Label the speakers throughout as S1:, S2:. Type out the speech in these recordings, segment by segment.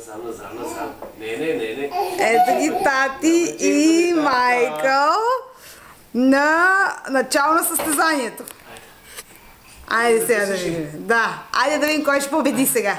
S1: Назад. Не.
S2: Ето ги тати и Майкъл на начало на състезанието. Айде сега да видим. Да, айде да видим кой ще победи сега.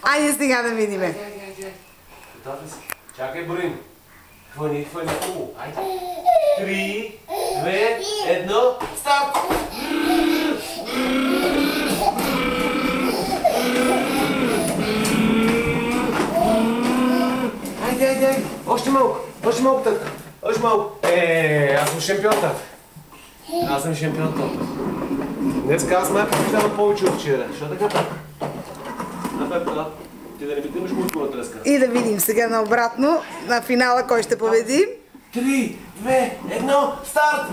S2: Айде сега да видим.
S1: Готов ли си? Чакай, Борин. Хвани хубаво. Айде. 3, 2, 1, старт! Айде. Още малко, татко. Още малко. Аз съм шампион, тат. Аз съм шампион, тат. Днеска аз май побеждавам повече от вчера. Що така, тат? Ти да не имаш мускула тръска.
S2: И да видим сега наобратно на финала кой ще победи.
S1: 3, 2, 1, старт!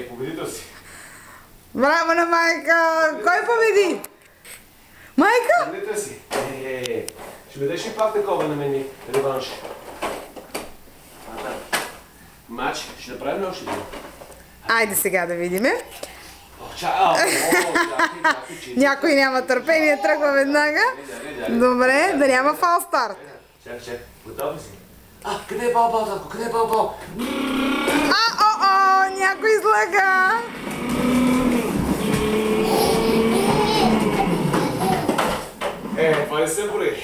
S1: Победител си.
S2: Браво на Майка! Кой победи? Майка?
S1: Победител си. Ще ми дадеш ли пак такова на мен реванш? Мач, ще направим ли още един?
S2: Айде сега да видиме. Някой няма търпение, тръгва веднага. Добре, да няма фал старт.
S1: Чакай, готов ли си? Къде е бал, татко? Къде е бал?
S2: Някой излага.
S1: Това не се бори.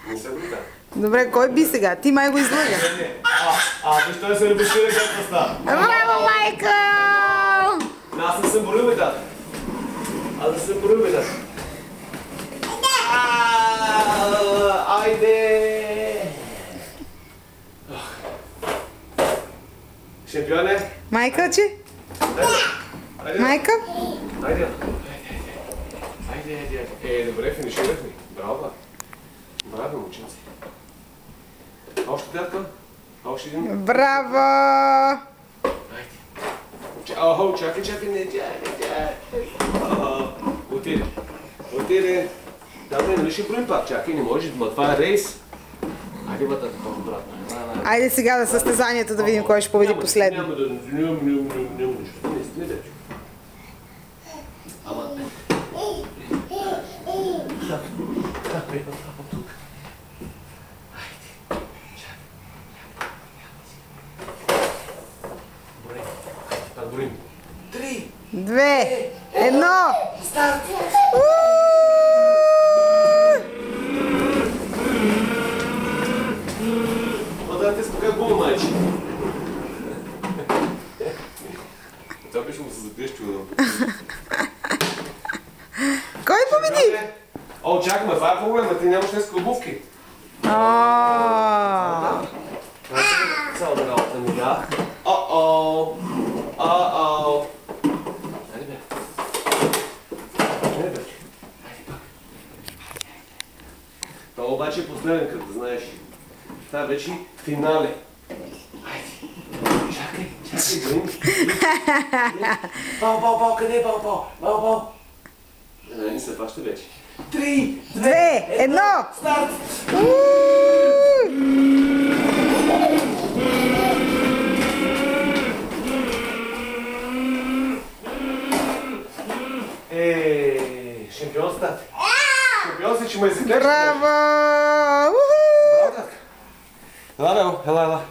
S1: Не се бори, да.
S2: Добре, кой би сега? Ти май го излага.
S1: Виж той се ребешира както става.
S2: Браво, Майка!
S1: Аз не съм борил, бе, тата. Айде! Шампионе?
S2: Майка, че? Майка?
S1: Айде. Добре, финиширахме. Браво, момченци. Още татка? Още един?
S2: Браво!
S1: Чакай, не чакай. Отиде. Да, нали ще броим пак? Чакай, не може, това е рейс. Айде, бъдат по-обратно.
S2: Айде сега на състезанието да видим кой ще победи последно.
S1: Няма нищо. Не дай. Ама... Борим. 3,
S2: 2, 1,
S1: старт! Дайте спока гол, майче. Това беше му се закриеш чудо.
S2: Кой победи?
S1: Чакай, това е проблема, ти нямаш днес обувки. Цялата работа ми, да. Айде бе. Това обаче е последен кръг, да знаеш. Това е вече финале. Айде. Чакай, Брин. Бал, къде е бал? Не се фаща вече. 3, 2,
S2: 1,
S1: старт! Шампион стат. Шампион си, че ме изглежда.
S2: браво!
S1: Браво, ела.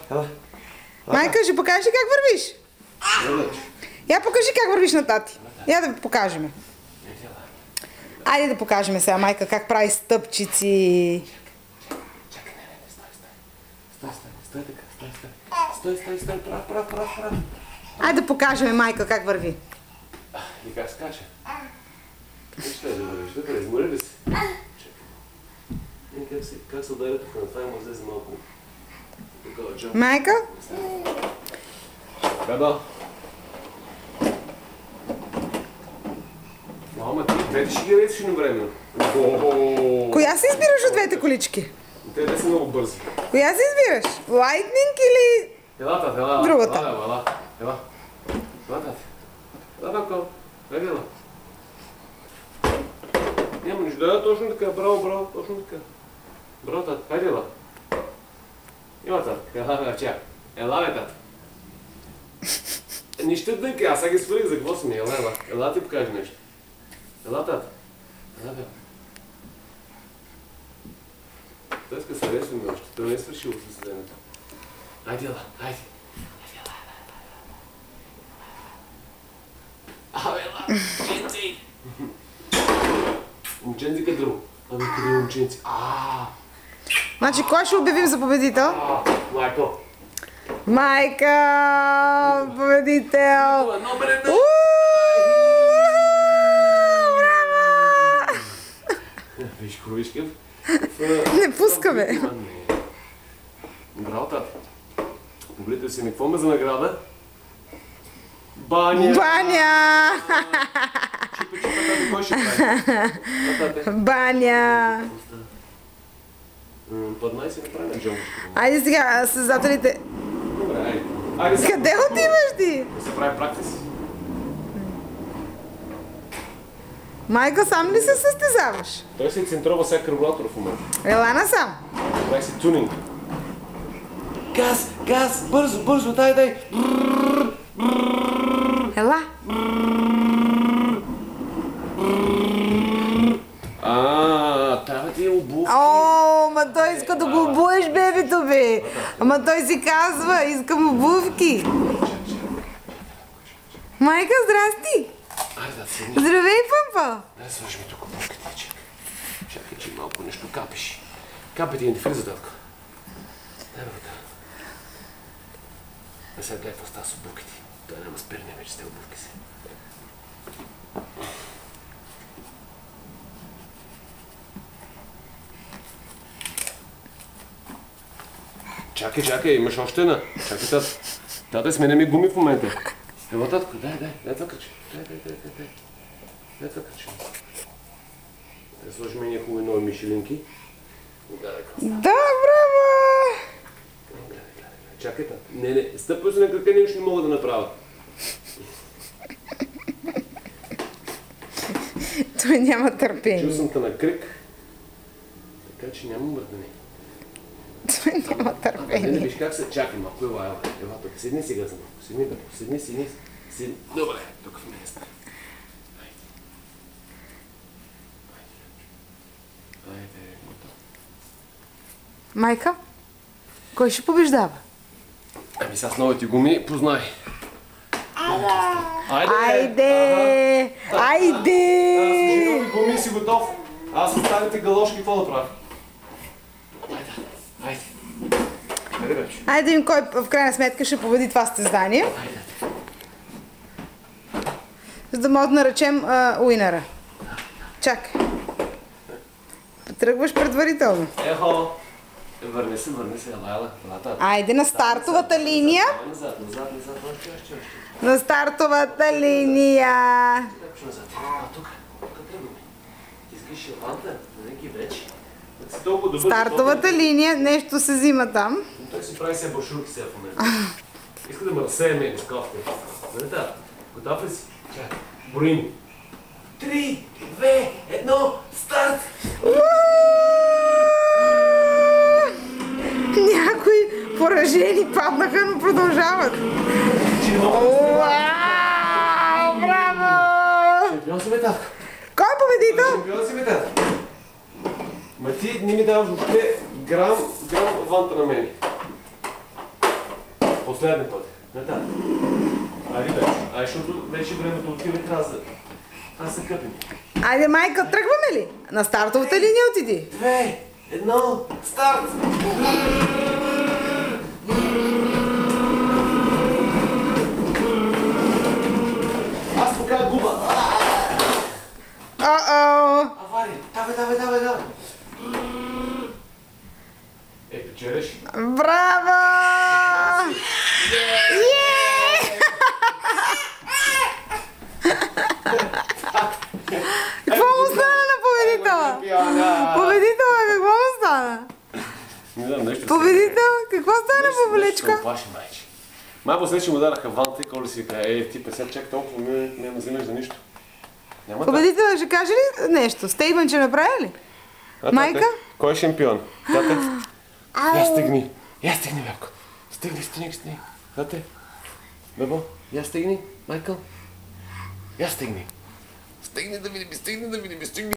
S2: Майка, ще покажеш ли как вървиш? Я покажи как вървиш на тати. Я да покажем. Айде да покажем сега Майка как прави стъпчици.
S1: Чакай, стой така, прав.
S2: Айде да покажем Майка как върви.
S1: И как скача? Ще да вървиш, измори ли си? Как се ударя тук на това и му взе за малко.
S2: Майка?
S1: Браво! Мама, ти двете ще ги рейсиш навременно.
S2: Коя си избираш от двете колички?
S1: Те са много бързи.
S2: Коя си избираш? Lightning или другата?
S1: Ела, тако. Ела. Няма нищо, да, точно така, браво, точно така. Браво, тат, хайде, ела. Има, тат, ела, чак. Ела, бе, тат. Нищо дънка, аз сега ги свалих, за какво сме? Ела, ела. Ела ти покажи нещо. Ела, тата. Ела, бе. Той иска се ресваме още, той не е свършил съседенето. Айде, ела, айде. Абе, ела, момченци! Момченци къде друго? Ами къде е момченци?
S2: Значи, кой ще обявим за победител?
S1: Майко.
S2: Майка! Победител!
S1: Номер едно!
S2: Браво!
S1: Виж, хрувишкев.
S2: Не пускаме.
S1: Браво, тата. Погледайте си ми, какво ме за награда? Баня!
S2: Баня!
S1: Чупа, тата, кой ще прави?
S2: Баня!
S1: Паднай си направи на джамбушка.
S2: Айде сега, създателите.
S1: Добре, айде. Айде сега.
S2: Къде отиваш ти?
S1: Да се прави практис.
S2: Майка, сам ли се състезаваш?
S1: Той се центрова сега карбуратор в момента.
S2: Ела насам.
S1: Прави си тюнинг. Газ, газ, бързо, бързо, дай.
S2: Ела.
S1: Трябва ти е обувки.
S2: О, ма той иска да го обуеш, бебето, бе. Ама той си казва, искам обувки. Майка, здрасти.
S1: Айде да седни.
S2: Здравей, пъмпа.
S1: Дай сложи ми тук обувките, чакай. Чакай, че малко нещо капиш. Капи ти антифриза, татко. Дай вода. Не се гледай какво става с обувките. Той няма спиране вече с тези обувки си. Чакай, имаш още една. Чакай, тата. Тата, сменя ми гуми в момента. Ево, татко, дай това кръче. Дай това кръче. Да сложим едни хубави нови мишелинки.
S2: Да, браво!
S1: Чакай, тата. Не, стъпвай се на крака, нещо не мога да направя.
S2: Той няма
S1: Чул
S2: търпение.
S1: съм те на кръг, така че няма мърдане.
S2: Той няма
S1: Не,
S2: търпение.
S1: виж как се... Чакай малко, ела тук. Седни сега за малко. Седни. Добре, тук в места. Айде, готово.
S2: Майка, кой ще побеждава?
S1: Ами сега с новите гуми познай.
S2: Айде!
S1: Служи нови гуми си готов. Аз с старите галошки какво да правя? Айде. Айде, бебче.
S2: Айде да видим кой в крайна сметка ще победи това състезание. За да може да наречем уинъра. Чакай. Тръгваш предварително.
S1: Ехо! Върни се, ела.
S2: Айде на стартовата линия.
S1: Назад, още.
S2: На стартовата линия.
S1: Назад. Тук тръгваме. Ти искаш аванта, да не ги вече. Да си толкова добър.
S2: Стартовата линия, нещо се взима там.
S1: Той си прави се башурки сега в момента. Иска да ме разсея мене с кофте. Нали така? Готов ли си? Чакай. Броим. 3, 2, 1, старт!
S2: Някои поражени паднаха, но продължават. Уау! Браво!
S1: Шампион си ме, татко.
S2: Кой е победител?
S1: Шампион си ме, татко. Ма ти не ми даваш въобще грам аванта на мене. Последния път. Не така. Айде бе. Защото вече времето отива и трябва да се къпим.
S2: Айде, майка, тръгваме ли? На стартовата линия отиди.
S1: 2, 1, старт! Аз покажа губа.
S2: О-о!
S1: Авария. Давай. Печелиш.
S2: Браво! Какво му стана на победителя? Победителя, какво му стана?
S1: Не знам, нещо.
S2: Победител, какво стана, бабулечка?
S1: Нещо плаши, майче. Май после ще му дараха ванта и коли си каже, ти песет чак толкова не ме вземеш за нищо. Няма
S2: Победителя ще каже ли нещо? Стейбън ще направи ли? Майка?
S1: Кой е шампион? Тате? Я стигни, бебко. Стигни. Тате? Бебо? Я стигни, Майкъл. Я стигни. Стигни да видим, стигни да видим, стигни.